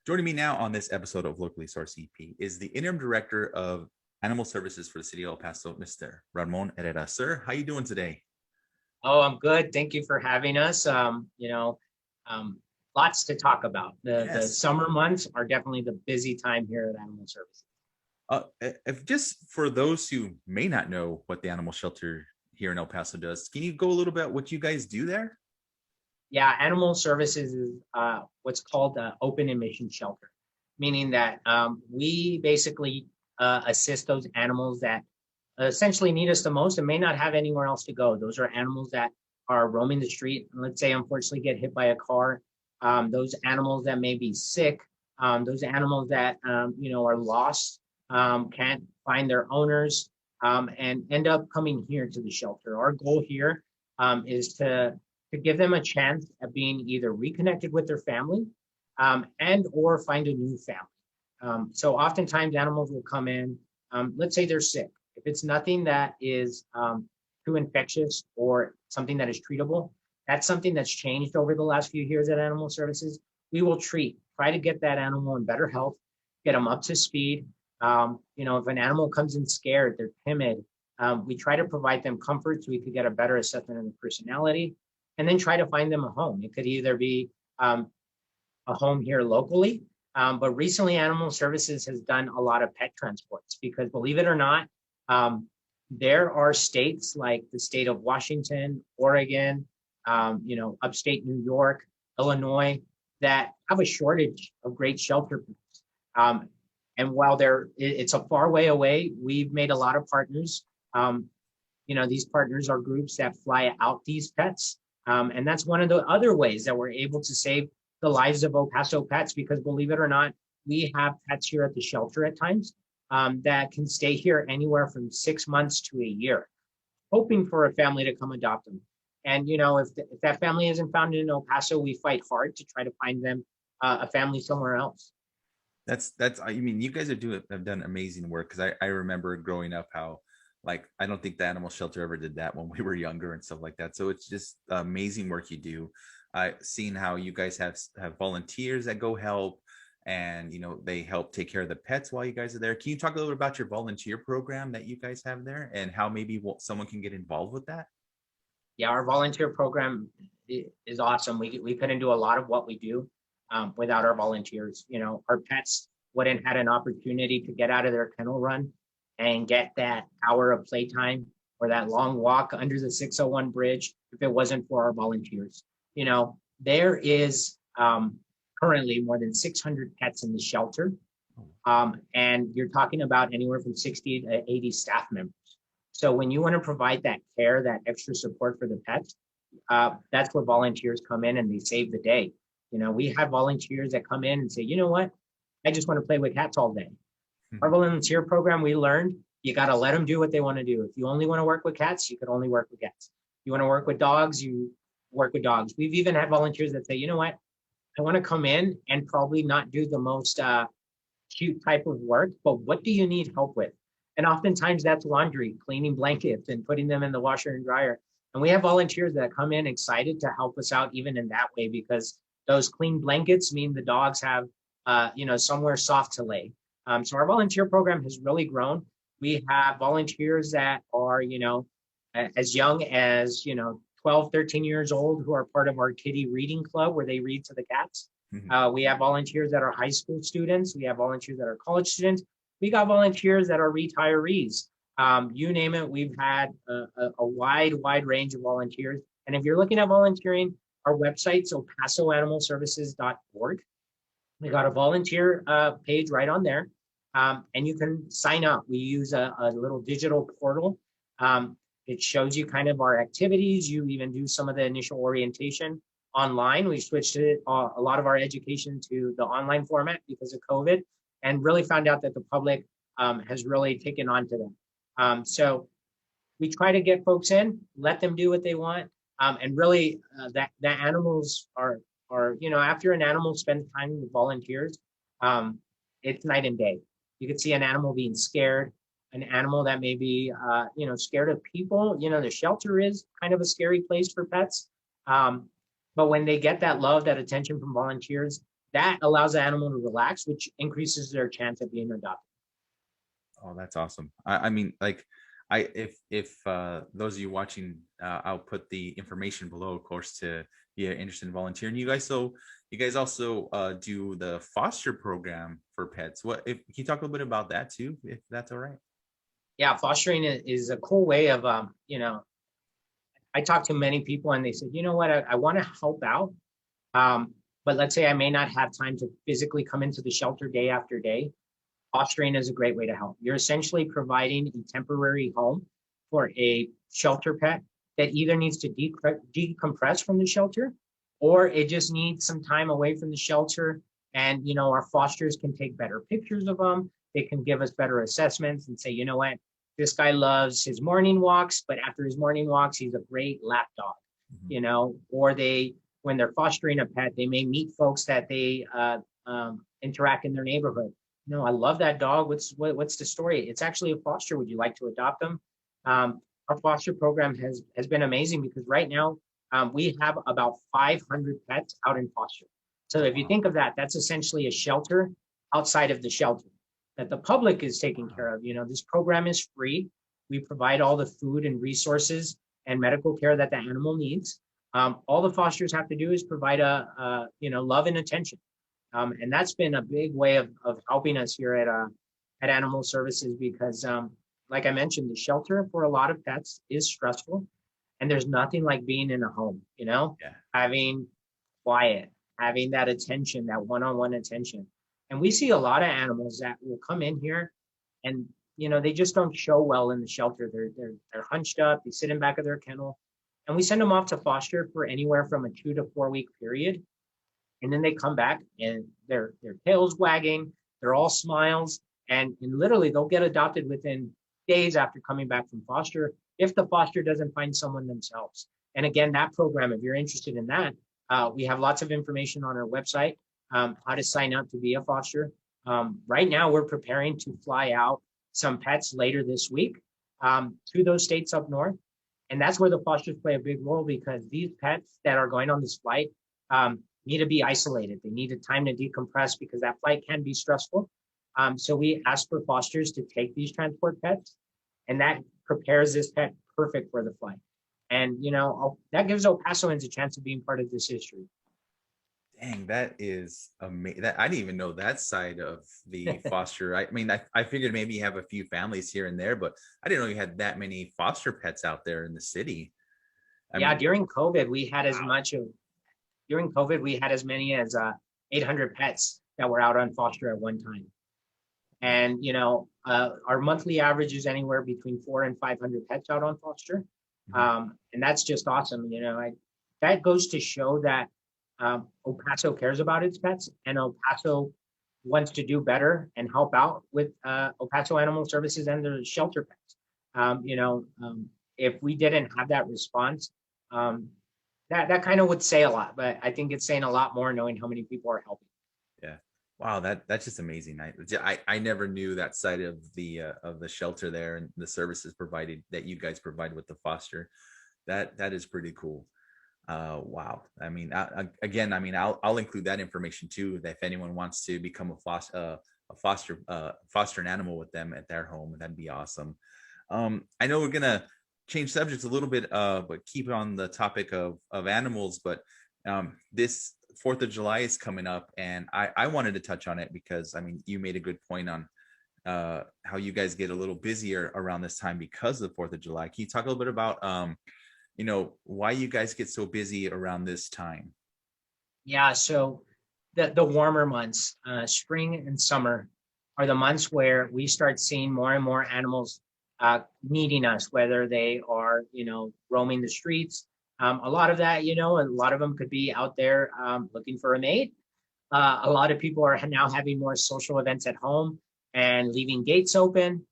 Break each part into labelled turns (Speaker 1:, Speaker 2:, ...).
Speaker 1: Joining me now on this episode of Locally Sourced EP is the Interim Director of Animal Services for the City of El Paso, Mr. Ramon Herrera. Sir, how you doing today?
Speaker 2: Oh, I'm good. Thank you for having us. Um, lots to talk about. The
Speaker 1: Yes.
Speaker 2: summer months are definitely the busy time here at Animal Services.
Speaker 1: If just for those who may not know what the animal shelter here in El Paso does, can you go a little bit what you guys do there?
Speaker 2: Yeah, Animal Services is what's called an open admission shelter, meaning that we basically assist those animals that essentially need us the most and may not have anywhere else to go. Those are animals that are roaming the street and let's say unfortunately get hit by a car. Those animals that may be sick, those animals that are lost, can't find their owners, and end up coming here to the shelter. Our goal here is to give them a chance at being either reconnected with their family, and or find a new family. So oftentimes animals will come in, let's say they're sick. If it's nothing that is too infectious or something that is treatable, that's something that's changed over the last few years at Animal Services. We will try to get that animal in better health, get them up to speed. If an animal comes in scared, they're timid, we try to provide them comfort so we could get a better assessment of the personality and then try to find them a home. It could either be a home here locally, but recently Animal Services has done a lot of pet transports because believe it or not, there are states like the state of Washington, Oregon, upstate New York, Illinois, that have a shortage of great shelter pets. And while it's a far way away, we've made a lot of partners. These partners are groups that fly out these pets. And that's one of the other ways that we're able to save the lives of El Paso pets, because believe it or not, we have pets here at the shelter at times that can stay here anywhere from 6 months to a year, hoping for a family to come adopt them. And, if that family isn't found in El Paso, we fight hard to try to find them a family somewhere else.
Speaker 1: That's I mean, you guys have done amazing work because I remember growing up how like I don't think the animal shelter ever did that when we were younger and stuff like that. So it's just amazing work you do. I seen how you guys have volunteers that go help and they help take care of the pets while you guys are there. Can you talk a little bit about your volunteer program that you guys have there and how maybe someone can get involved with that?
Speaker 2: Yeah, our volunteer program is awesome. We couldn't do a lot of what we do without our volunteers. Our pets wouldn't had an opportunity to get out of their kennel run and get that hour of playtime or that long walk under the 601 bridge if it wasn't for our volunteers. There is currently more than 600 pets in the shelter. And you're talking about anywhere from 60 to 80 staff members. So when you want to provide that care, that extra support for the pets, that's where volunteers come in and they save the day. We have volunteers that come in and say, you know what, I just want to play with cats all day. Our volunteer program, we learned you got to let them do what they want to do. If you only want to work with cats, you could only work with cats. You want to work with dogs, you work with dogs. We've even had volunteers that say, you know what, I want to come in and probably not do the most cute type of work, but what do you need help with? And oftentimes that's laundry, cleaning blankets and putting them in the washer and dryer. And we have volunteers that come in excited to help us out even in that way, because those clean blankets mean the dogs have, somewhere soft to lay. So our volunteer program has really grown. We have volunteers that are, as young as, 12, 13 years old who are part of our kitty reading club where they read to the cats. We have volunteers that are high school students. We have volunteers that are college students. We got volunteers that are retirees. You name it, we've had a wide range of volunteers. And if you're looking at volunteering, our website's pasoanimalservices.org. We got a volunteer page right on there, and you can sign up. We use a little digital portal. It shows you kind of our activities. You even do some of the initial orientation online. We switched a lot of our education to the online format because of COVID, and really found out that the public has really taken on to them. So we try to get folks in, let them do what they want, and really that the animals are after an animal spends time with volunteers, it's night and day. You could see an animal being scared, an animal that may be scared of people. The shelter is kind of a scary place for pets. But when they get that love, that attention from volunteers, that allows the animal to relax, which increases their chance of being adopted.
Speaker 1: Oh, that's awesome. I mean, like, if those of you watching, I'll put the information below, of course, to be interested in volunteering. You guys also do the foster program for pets. What if can you talk a little bit about that too, if that's all right?
Speaker 2: Yeah, fostering is a cool way of, I talk to many people and they said, you know what, I want to help out. But let's say I may not have time to physically come into the shelter day after day. Fostering is a great way to help. You're essentially providing a temporary home for a shelter pet that either needs to decompress from the shelter, or it just needs some time away from the shelter. And, our fosters can take better pictures of them. They can give us better assessments and say, you know what, this guy loves his morning walks, but after his morning walks, he's a great lap dog, or when they're fostering a pet, they may meet folks that they interact in their neighborhood. No, I love that dog. What's the story? It's actually a foster. Would you like to adopt them? Our foster program has been amazing because right now we have about 500 pets out in foster. So if you think of that, that's essentially a shelter outside of the shelter that the public is taking care of. This program is free. We provide all the food and resources and medical care that the animal needs. All the fosters have to do is provide love and attention. And that's been a big way of helping us here at Animal Services because, like I mentioned, the shelter for a lot of pets is stressful, and there's nothing like being in a home, having quiet, having that attention, that one-on-one attention. And we see a lot of animals that will come in here and, they just don't show well in the shelter. They're hunched up, they sit in back of their kennel, and we send them off to foster for anywhere from a 2 to 4 week period. And then they come back and their tails wagging, they're all smiles, and literally they'll get adopted within days after coming back from foster if the foster doesn't find someone themselves. And again, that program, if you're interested in that, we have lots of information on our website, how to sign up to be a foster. Right now, we're preparing to fly out some pets later this week to those states up north. And that's where the fosters play a big role because these pets that are going on this flight, need to be isolated. They need a time to decompress because that flight can be stressful. So we ask for fosters to take these transport pets, and that prepares this pet perfect for the flight. And, that gives El Pasoans a chance of being part of this history.
Speaker 1: Dang, that is amazing. I didn't even know that side of the foster. I mean, I figured maybe you have a few families here and there, but I didn't know you had that many foster pets out there in the city.
Speaker 2: During COVID, we had as many as 800 pets that were out on foster at one time. And, our monthly average is anywhere between 400 and 500 pets out on foster. And that's just awesome. That goes to show that El Paso cares about its pets, and El Paso wants to do better and help out with El Paso Animal Services and their shelter pets. If we didn't have that response, that kind of would say a lot, but I think it's saying a lot more knowing how many people are helping.
Speaker 1: Yeah. Wow, that's just amazing. I never knew that side of the shelter there and the services provided that you guys provide with the foster. That is pretty cool. Wow. I mean, I'll include that information too. That if anyone wants to become a foster an animal with them at their home, that'd be awesome. I know we're gonna change subjects a little bit, but keep on the topic of animals. But this 4th of July is coming up, and I wanted to touch on it because you made a good point on how you guys get a little busier around this time because of the 4th of July. Can you talk a little bit about why you guys get so busy around this time?
Speaker 2: Yeah, so the warmer months, spring and summer, are the months where we start seeing more and more animals needing us, whether they are, roaming the streets. A lot of that, a lot of them could be out there looking for a mate. A lot of people are now having more social events at home and leaving gates open.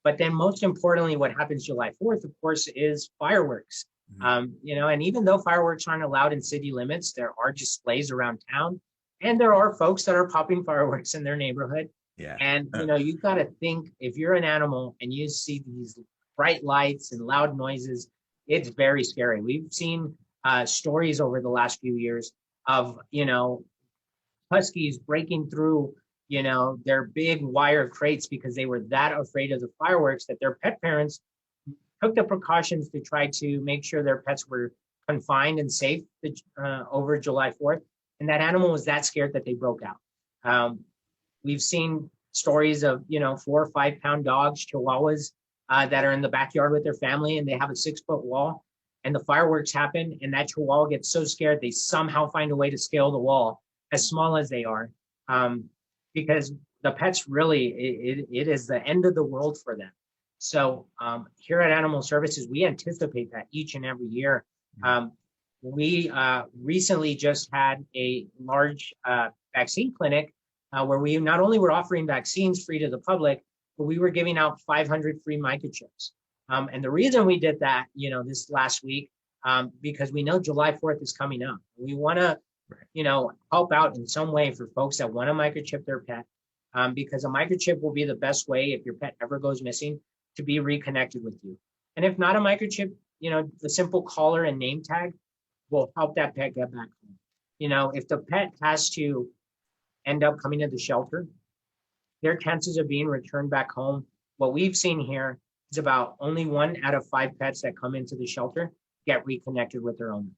Speaker 2: But then most importantly, what happens July 4th, of course, is fireworks. And even though fireworks aren't allowed in city limits, there are displays around town, and there are folks that are popping fireworks in their neighborhood.
Speaker 1: Yeah.
Speaker 2: And, you've got to think, if you're an animal and you see these bright lights and loud noises, it's very scary. We've seen stories over the last few years of, huskies breaking through, their big wire crates because they were that afraid of the fireworks that their pet parents took the precautions to try to make sure their pets were confined and safe over July 4th. And that animal was that scared that they broke out. We've seen stories of, 4 or 5 pound dogs, Chihuahuas, that are in the backyard with their family and they have a 6 foot wall and the fireworks happen and that Chihuahua gets so scared they somehow find a way to scale the wall as small as they are. Because the pets really, it is the end of the world for them. So here at Animal Services, we anticipate that each and every year. We recently just had a large vaccine clinic where we not only were offering vaccines free to the public, but we were giving out 500 free microchips. And the reason we did that, this last week, because we know July 4th is coming up. We want to, help out in some way for folks that want to microchip their pet, because a microchip will be the best way if your pet ever goes missing to be reconnected with you. And if not a microchip, the simple collar and name tag will help that pet get back home. If the pet has to end up coming to the shelter, their chances of being returned back home, what we've seen here is about only 1 out of 5 pets that come into the shelter get reconnected with their owner.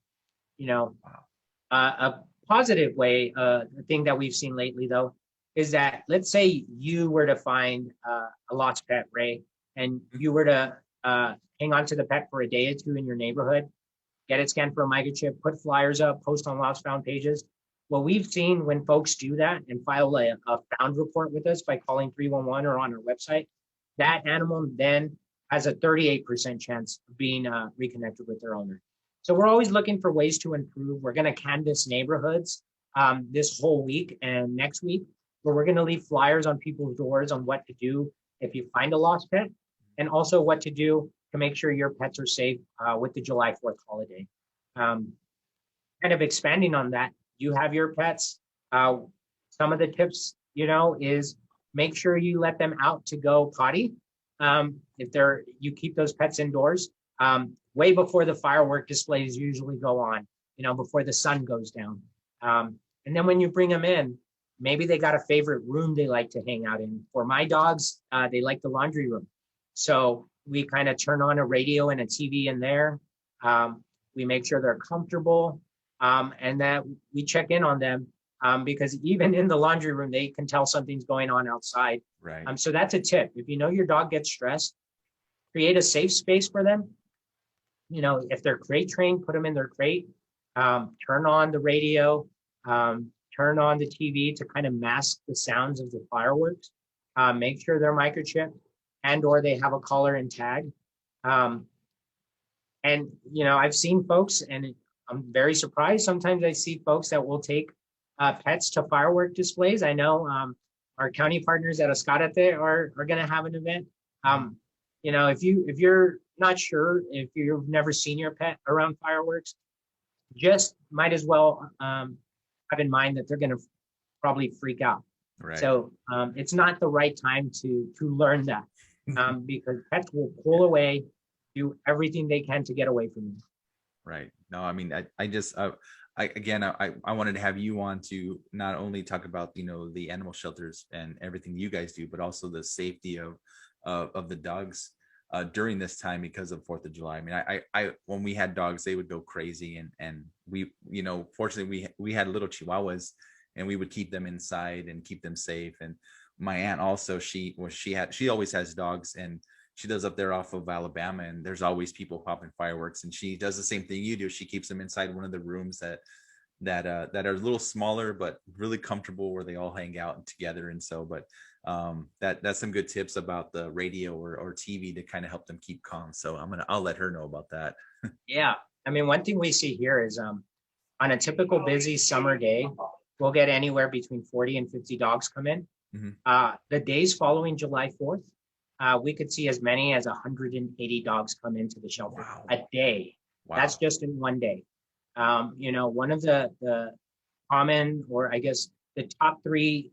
Speaker 2: A positive way, the thing that we've seen lately though, is that let's say you were to find a lost pet, Ray, and you were to hang on to the pet for a day or two in your neighborhood, get it scanned for a microchip, put flyers up, post on lost found pages. Well, we've seen when folks do that and file a found report with us by calling 311 or on our website, that animal then has a 38% chance of being reconnected with their owner. So we're always looking for ways to improve. We're going to canvass neighborhoods this whole week and next week, where we're going to leave flyers on people's doors on what to do if you find a lost pet, and also what to do to make sure your pets are safe with the July 4th holiday. Kind of expanding on that, you have your pets. Some of the tips, is make sure you let them out to go potty. If you keep those pets indoors way before the firework displays usually go on, before the sun goes down. And then when you bring them in, maybe they got a favorite room they like to hang out in. For my dogs, they like the laundry room. So we kind of turn on a radio and a TV in there. We make sure they're comfortable, and that we check in on them because even in the laundry room, they can tell something's going on outside.
Speaker 1: Right.
Speaker 2: So that's a tip. If you know your dog gets stressed, create a safe space for them. If they're crate trained, put them in their crate, turn on the radio, turn on the TV to kind of mask the sounds of the fireworks, make sure they're microchipped and or they have a collar and tag. And, I've seen folks, and I'm very surprised. Sometimes I see folks that will take pets to firework displays. I know our county partners at Escárate are going to have an event. If you're not sure, if you've never seen your pet around fireworks, just might as well have in mind that they're going to probably freak out.
Speaker 1: Right.
Speaker 2: So it's not the right time to learn that because pets will pull away, do everything they can to get away from you.
Speaker 1: Right. No, I mean, I wanted to have you on to not only talk about, the animal shelters and everything you guys do, but also the safety of the dogs during this time because of 4th of July. I mean, I when we had dogs, they would go crazy, and we, fortunately we had little Chihuahuas, and we would keep them inside and keep them safe. And my aunt also, she always has dogs, and she does up there off of Alabama, and there's always people popping fireworks, and she does the same thing you do. She keeps them inside one of the rooms that are a little smaller but really comfortable, where they all hang out together. And so, but that's some good tips about the radio or TV to kind of help them keep calm. So I'll let her know about that.
Speaker 2: Yeah, I mean, one thing we see here is on a typical busy summer day, we'll get anywhere between 40 and 50 dogs come in. Mm-hmm. The days following July 4th, we could see as many as 180 dogs come into the shelter. Wow. A day. Wow. That's just in one day. One of the common, or I guess the top 3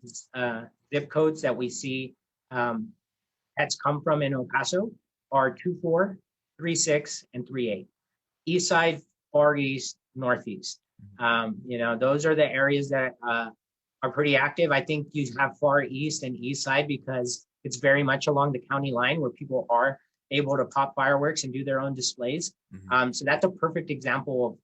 Speaker 2: zip codes that we see pets come from in El Paso are 24, 36, and 38. East side, far east, northeast. Those are the areas that are pretty active. I think you have far east and east side because it's very much along the county line where people are able to pop fireworks and do their own displays. So that's a perfect example of,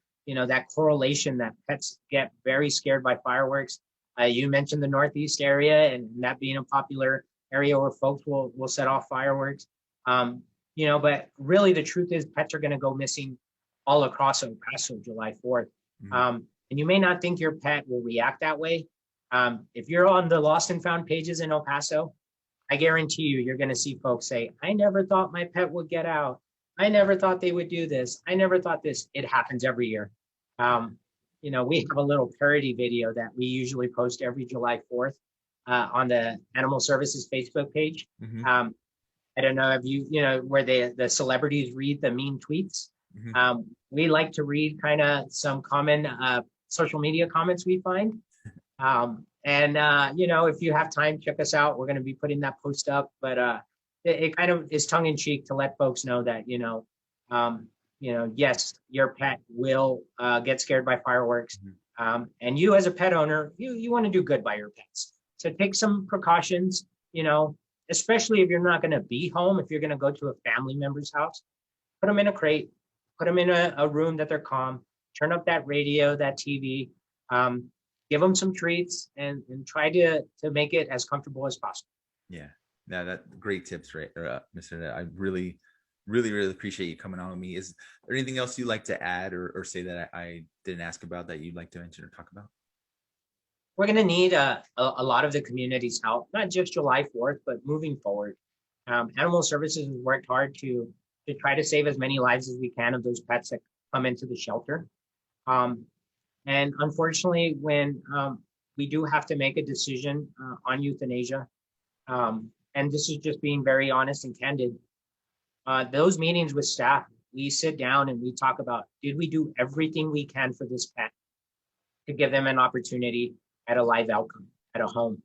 Speaker 2: that correlation that pets get very scared by fireworks. You mentioned the Northeast area and that being a popular area where folks will set off fireworks. But really the truth is pets are going to go missing all across El Paso July 4th. And you may not think your pet will react that way. If you're on the lost and found pages in El Paso, I guarantee you're going to see folks say, I never thought my pet would get out. I never thought they would do this. I never thought this. It happens every year. We have a little parody video that we usually post every July 4th on the Animal Services Facebook page. I don't know if where the celebrities read the mean tweets. We like to read kind of some common social media comments we find. If you have time, check us out. We're going to be putting that post up, but it kind of is tongue in cheek to let folks know that, yes, your pet will get scared by fireworks. And you as a pet owner, you want to do good by your pets. So take some precautions, especially if you're not going to be home, if you're going to go to a family member's house, put them in a crate, put them in a room that they're calm, turn up that radio, that TV, give them some treats and try to make it as comfortable as possible.
Speaker 1: Yeah, that great tips, right, Mr. I really, really, really appreciate you coming on with me. Is there anything else you'd like to add or say that I didn't ask about that you'd like to mention or talk about?
Speaker 2: We're going to need a lot of the community's help, not just July 4th, but moving forward. Animal Services has worked hard to try to save as many lives as we can of those pets that come into the shelter. And unfortunately, when we do have to make a decision on euthanasia, and this is just being very honest and candid, those meetings with staff, we sit down and we talk about, did we do everything we can for this pet to give them an opportunity at a live outcome, at a home?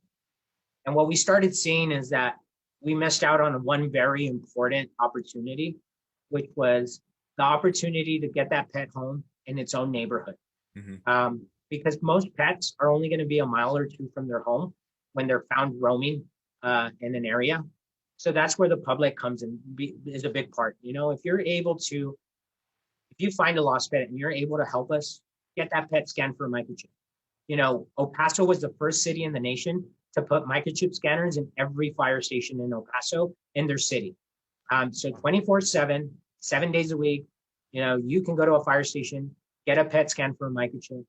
Speaker 2: And what we started seeing is that we missed out on one very important opportunity, which was the opportunity to get that pet home in its own neighborhood. Because most pets are only going to be a mile or two from their home when they're found roaming in an area. So that's where the public comes in, is a big part. If you find a lost pet and you're able to help us get that pet scanned for a microchip. El Paso was the first city in the nation to put microchip scanners in every fire station in El Paso in their city. So 24/7, 7 days a week, you can go to a fire station, get a pet scan for a microchip.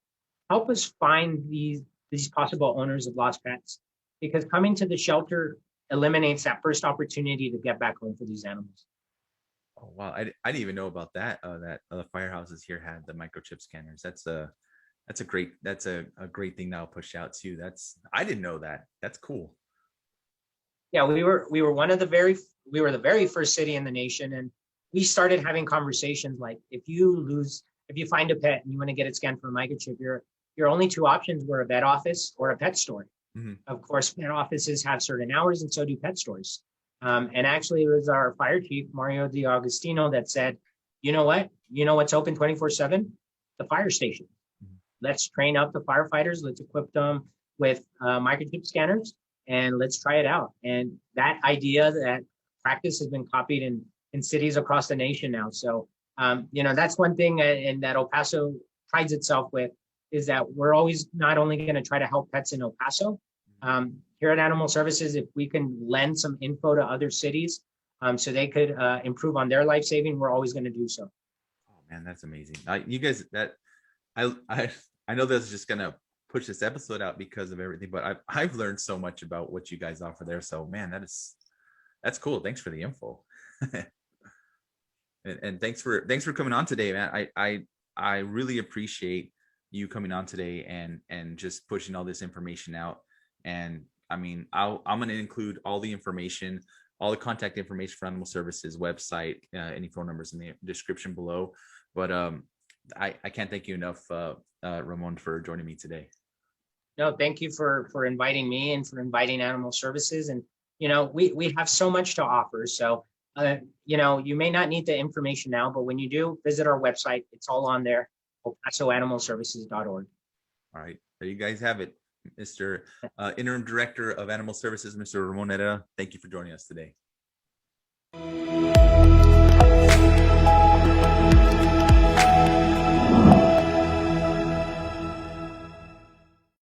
Speaker 2: Help us find these possible owners of lost pets, because coming to the shelter eliminates that first opportunity to get back home for these animals.
Speaker 1: Oh wow, I didn't even know about that. That the firehouses here had the microchip scanners. That's a great great thing that'll push out too. I didn't know that. That's cool.
Speaker 2: Yeah, we were the very first city in the nation, and we started having conversations like, if you find a pet and you want to get it scanned for a microchip, your only two options were a vet office or a pet store. Of course, pet offices have certain hours, and so do pet stores. And actually, it was our fire chief, Mario D'Agostino, that said, you know what? You know what's open 24/7? The fire station. Let's train up the firefighters. Let's equip them with microchip scanners, and let's try it out. And that idea, that practice, has been copied in cities across the nation now. So, that's one thing and that El Paso prides itself with, is that we're always not only going to try to help pets in El Paso. Here at Animal Services, if we can lend some info to other cities so they could improve on their life saving, we're always going to do so.
Speaker 1: Oh man, that's amazing. You guys, I know that's just gonna push this episode out because of everything, but I've learned so much about what you guys offer there. So man, that's cool. Thanks for the info. and thanks for coming on today, man. I really appreciate you coming on today and just pushing all this information out. And I mean, I'm going to include all the information, all the contact information for Animal Services website, any phone numbers in the description below. But I can't thank you enough, Ramon, for joining me today.
Speaker 2: No, thank you for inviting me and for inviting Animal Services. And, we have so much to offer. So, you may not need the information now, but when you do, visit our website. It's all on there, elpasoanimalservices.org.
Speaker 1: All right. There you guys have it. Mr. Interim Director of Animal Services, Mr. Ramon Herrera, thank you for joining us today.